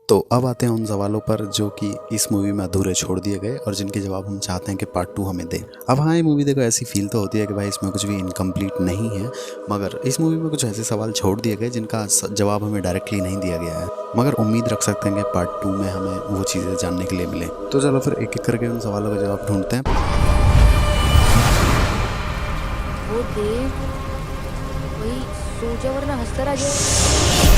तो अब आते हैं उन सवालों पर जो कि इस मूवी में अधूरे छोड़ दिए गए और जिनके जवाब हम चाहते हैं कि पार्ट 2 हमें दे। अब हाँ, ये मूवी देखो ऐसी फील तो होती है कि भाई इसमें कुछ भी इनकम्प्लीट नहीं है, मगर इस मूवी में कुछ ऐसे सवाल छोड़ दिए गए जिनका जवाब हमें डायरेक्टली नहीं दिया गया है, मगर उम्मीद रख सकते हैं कि पार्ट 2 में हमें वो चीज़ें जानने के लिए मिले। तो चलो फिर एक एक करके उन सवालों का जवाब ढूंढते हैं। वो देव वही सोचा वरना हंसता रह जाए।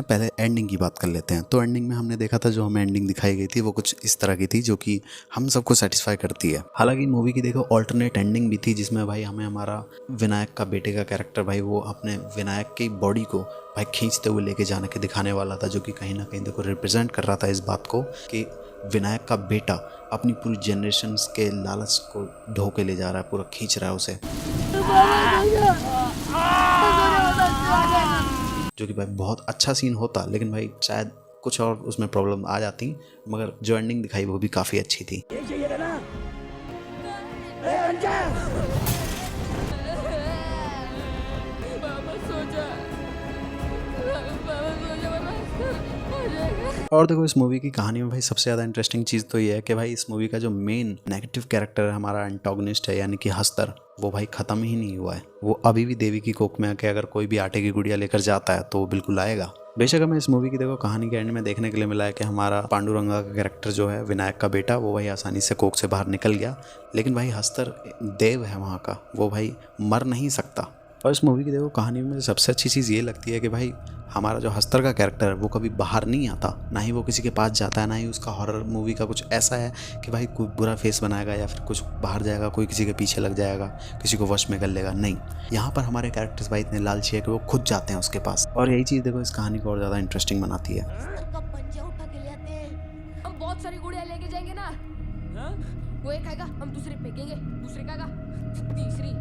पहले एंडिंग की बात कर लेते हैं। तो एंडिंग में हमने देखा था, जो हमें एंडिंग दिखाई गई थी वो कुछ इस तरह की थी जो कि हम सबको सेटिस्फाई करती है। हालांकि मूवी की देखो ऑल्टरनेट एंडिंग भी थी, जिसमें भाई हमें हमारा विनायक का बेटे का कैरेक्टर भाई वो अपने विनायक की बॉडी को भाई खींचते हुए लेके जाने के दिखाने वाला था, जो कि कहीं ना कहीं देखो रिप्रेजेंट कर रहा था इस बात को कि विनायक का बेटा अपनी पूरी जनरेशन के लालच को ढो के ले जा रहा है, पूरा खींच रहा है उसे, जो कि भाई बहुत अच्छा सीन होता, लेकिन भाई शायद कुछ और उसमें प्रॉब्लम आ जाती, मगर जो एंडिंग दिखाई वो भी काफ़ी अच्छी थी। और देखो इस मूवी की कहानी में भाई सबसे ज़्यादा इंटरेस्टिंग चीज़ तो ये है कि भाई इस मूवी का जो मेन नेगेटिव कैरेक्टर है, हमारा एंटागोनिस्ट है यानी कि हस्तर, वो भाई ख़त्म ही नहीं हुआ है। वो अभी भी देवी की कोख में आके अगर कोई भी आटे की गुड़िया लेकर जाता है तो वो बिल्कुल आएगा। बेशक हमें इस मूवी की देखो कहानी के एंड में देखने के लिए मिला है कि हमारा पांडुरंगा का कैरेक्टर जो है विनायक का बेटा, वो भाई आसानी से कोख से बाहर निकल गया, लेकिन भाई हस्तर देव है वहाँ का, वो भाई मर नहीं सकता। और इस मूवी की देखो कहानी में सबसे अच्छी चीज़ ये लगती है कि भाई हमारा जो हस्तर का कैरेक्टर है वो कभी बाहर नहीं आता, ना ही वो किसी के पास जाता है, ना ही उसका हॉरर मूवी का कुछ ऐसा है कि भाई कोई बुरा फेस बनाएगा या फिर कुछ बाहर जाएगा, कोई किसी के पीछे लग जाएगा, किसी को वश में कर लेगा। नहीं, यहाँ पर हमारे कैरेक्टर्स भाई इतने लालची है कि वो खुद जाते हैं उसके पास, और यही चीज़ देखो इस कहानी को और ज़्यादा इंटरेस्टिंग बनाती है। का पंजा उठा के ले आते हैं, हम बहुत सारी गुड़िया लेके जाएंगे ना। वो एक खाएगा, हम दूसरे फेंकेंगे, दूसरे खाएगा, तीसरी।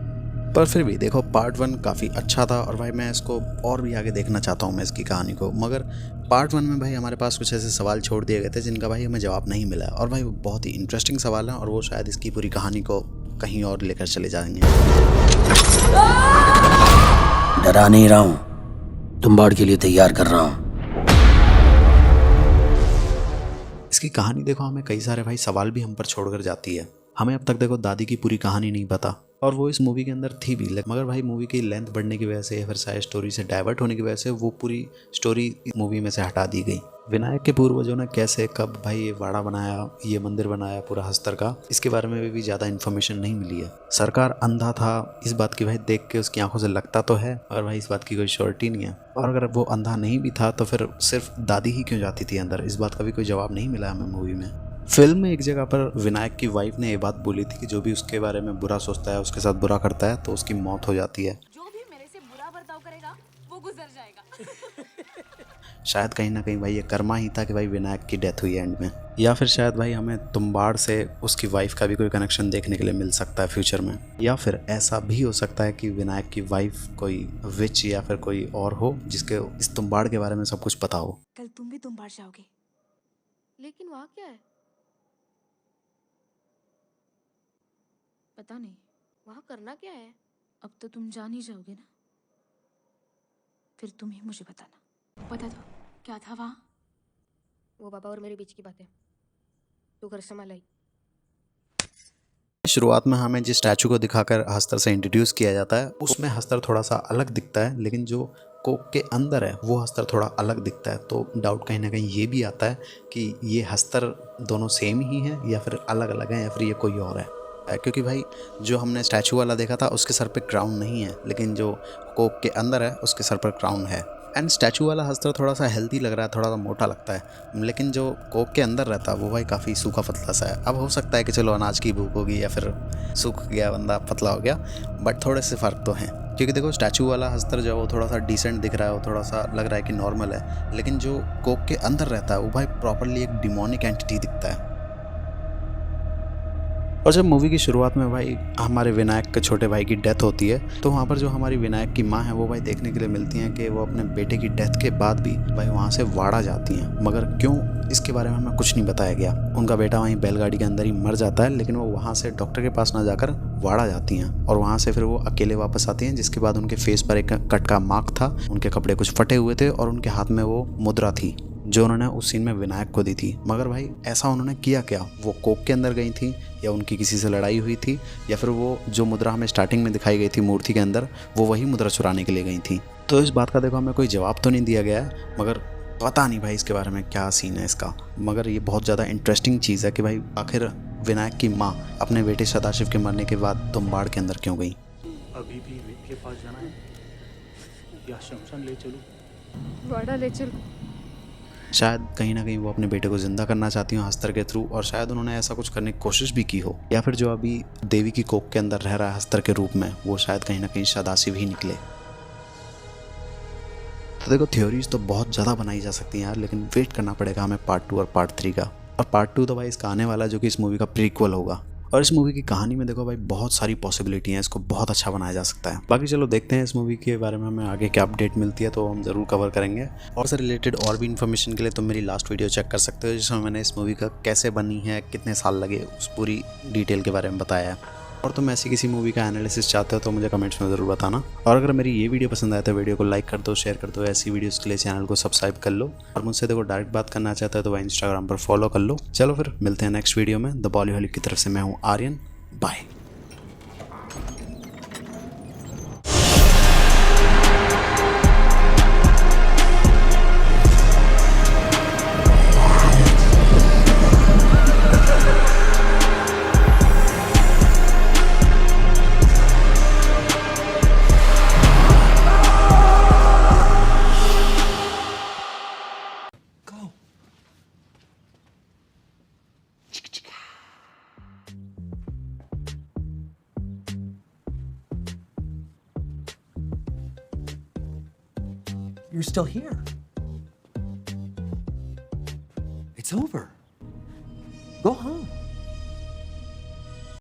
पर फिर भी देखो पार्ट 1 काफ़ी अच्छा था और भाई मैं इसको और भी आगे देखना चाहता हूँ मैं इसकी कहानी को, मगर पार्ट 1 में भाई हमारे पास कुछ ऐसे सवाल छोड़ दिए गए थे जिनका भाई हमें जवाब नहीं मिला, और भाई वो बहुत ही इंटरेस्टिंग सवाल है और वो शायद इसकी पूरी कहानी को कहीं और लेकर चले जाएंगे। डरा नहीं रहा हूँ, तुम्बाड़ के लिए तैयार कर रहा हूँ। इसकी कहानी देखो हमें कई सारे भाई सवाल भी हम पर छोड़कर जाती है। हमें अब तक देखो दादी की पूरी कहानी नहीं पता, और वो इस मूवी के अंदर थी भी, मगर भाई मूवी की लेंथ बढ़ने की वजह से या फिर शायद स्टोरी से डाइवर्ट होने की वजह से वो पूरी स्टोरी मूवी में से हटा दी गई। विनायक के पूर्वजों ने कैसे कब भाई ये वाड़ा बनाया, ये मंदिर बनाया पूरा हस्तर का, इसके बारे में भी ज़्यादा इन्फॉर्मेशन नहीं मिली है। सरकार अंधा था इस बात की भाई देख के उसकी आंखों से लगता तो है, और भाई इस बात की कोई श्योरिटी नहीं है। और अगर वो अंधा नहीं भी था तो फिर सिर्फ दादी ही क्यों जाती थी अंदर, इस बात का भी कोई जवाब नहीं मिला हमें मूवी में। फिल्म में एक जगह पर विनायक की वाइफ ने ये बात बोली थी कि जो भी उसके बारे में बुरा सोचता है, उसके साथ बुरा करता है तो उसकी मौत हो जाती है। जो भी मेरे से बुरा बर्ताव करेगा वो गुजर जाएगा। शायद कहीं ना कहीं भाई ये कर्मा ही था कि भाई विनायक की डेथ हुई एंड में, या फिर शायद भाई हमें तुम्बाड़ से उसकी वाइफ का भी कोई कनेक्शन देखने के लिए मिल सकता है फ्यूचर में, या फिर ऐसा भी हो सकता है कि विनायक की वाइफ कोई विच या फिर कोई और हो जिसके इस तुम्बाड़ के बारे में सब कुछ पता हो। कल तुम भी तुम्बाड़ जाओगे, लेकिन वहाँ क्या है पता नहीं, वहाँ करना क्या है। अब तो तुम जान ही जाओगे ना, फिर तुम ही मुझे बताना। बता दो क्या था वहाँ। वो बाबा और मेरे बीच की बात है, तू घर संभाल आई। शुरुआत में हमें जिस स्टैचू को दिखाकर हस्तर से इंट्रोड्यूस किया जाता है उसमें हस्तर थोड़ा सा अलग दिखता है, लेकिन जो कोक के अंदर है वो हस्तर थोड़ा अलग दिखता है। तो डाउट कहीं ना कहीं ये भी आता है कि ये हस्तर दोनों सेम ही है या फिर अलग अलग है या फिर ये कोई और है, क्योंकि भाई जो हमने स्टैचू वाला देखा था उसके सर पे क्राउन नहीं है, लेकिन जो कोक के अंदर है उसके सर पर क्राउन है। एंड स्टैचू वाला हस्तर थोड़ा सा हेल्दी लग रहा है, थोड़ा सा मोटा लगता है, लेकिन जो कोक के अंदर रहता है वो भाई काफ़ी सूखा पतला सा है। अब हो सकता है कि चलो अनाज की भूख होगी या फिर सूख गया बंदा पतला हो गया, बट थोड़े से फ़र्क तो हैं। क्योंकि देखो स्टैचू वाला हस्तर जो है वो थोड़ा सा डिसेंट दिख रहा है, वो थोड़ा सा लग रहा है कि नॉर्मल है, लेकिन जो कोक के अंदर रहता है वो भाई प्रॉपरली एक डिमोनिक एंटिटी दिखता है। और जब मूवी की शुरुआत में भाई हमारे विनायक के छोटे भाई की डेथ होती है तो वहाँ पर जो हमारी विनायक की माँ है वो भाई देखने के लिए मिलती हैं कि वो अपने बेटे की डेथ के बाद भी भाई वहाँ से वाड़ा जाती हैं, मगर क्यों इसके बारे में हमें कुछ नहीं बताया गया। उनका बेटा वहीं बैलगाड़ी के अंदर ही मर जाता है, लेकिन वो वहाँ से डॉक्टर के पास ना जाकर वाड़ा जाती हैं और वहाँ से फिर वो अकेले वापस आती हैं, जिसके बाद उनके फेस पर एक कट का मार्क था, उनके कपड़े कुछ फटे हुए थे और उनके हाथ में वो मुद्रा थी जो उन्होंने उस सीन में विनायक को दी थी। मगर भाई ऐसा उन्होंने किया क्या? वो कोक के अंदर गई थी या उनकी किसी से लड़ाई हुई थी या फिर वो जो मुद्रा हमें स्टार्टिंग में दिखाई गई थी मूर्ति के अंदर वो वही मुद्रा चुराने के लिए गई थी? तो इस बात का देखो हमें कोई जवाब तो नहीं दिया गया है, मगर पता नहीं भाई इसके बारे में क्या सीन है इसका। मगर ये बहुत ज़्यादा इंटरेस्टिंग चीज़ है कि भाई आखिर विनायक की माँ अपने बेटे सदाशिव के मरने के बाद तुम्बाड़ के अंदर क्यों गई? अभी भी वेद के पास जाना है या शमशान ले चलूं? वाड़ा ले चल। शायद कहीं ना कहीं वो अपने बेटे को जिंदा करना चाहती हूँ हस्तर के थ्रू, और शायद उन्होंने ऐसा कुछ करने की कोशिश भी की हो, या फिर जो अभी देवी की कोख के अंदर रह रहा है हस्तर के रूप में वो शायद कहीं ना कहीं सदाशिव ही निकले। तो देखो थ्योरीज तो बहुत ज़्यादा बनाई जा सकती हैं यार, लेकिन वेट करना पड़ेगा हमें पार्ट 2 और पार्ट 3 का। और पार्ट 2 तो भाई इसका आने वाला जो कि इस मूवी का प्रीक्वल होगा। और इस मूवी की कहानी में देखो भाई बहुत सारी पॉसिबिलिटी हैं, इसको बहुत अच्छा बनाया जा सकता है। बाकी चलो देखते हैं इस मूवी के बारे में हमें आगे क्या अपडेट मिलती है तो हम ज़रूर कवर करेंगे। और से रिलेटेड और भी इन्फॉर्मेशन के लिए तुम मेरी लास्ट वीडियो चेक कर सकते हो जिसमें मैंने इस मूवी का कैसे बनी है, कितने साल लगे, उस पूरी डिटेल के बारे में बताया है। और तुम ऐसी किसी मूवी का एनालिसिस चाहते हो तो मुझे कमेंट्स में ज़रूर बताना। और अगर मेरी ये वीडियो पसंद आए तो वीडियो को लाइक कर दो, शेयर कर दो। ऐसी वीडियोस के लिए चैनल को सब्सक्राइब कर लो। और मुझसे देखो डायरेक्ट बात करना चाहते हो तो वह इंस्टाग्राम पर फॉलो कर लो। चलो फिर मिलते हैं नेक्स्ट वीडियो में। द बॉलीवुड की तरफ से मैं हूँ Aryan. Bye. You're still here. It's over. Go home.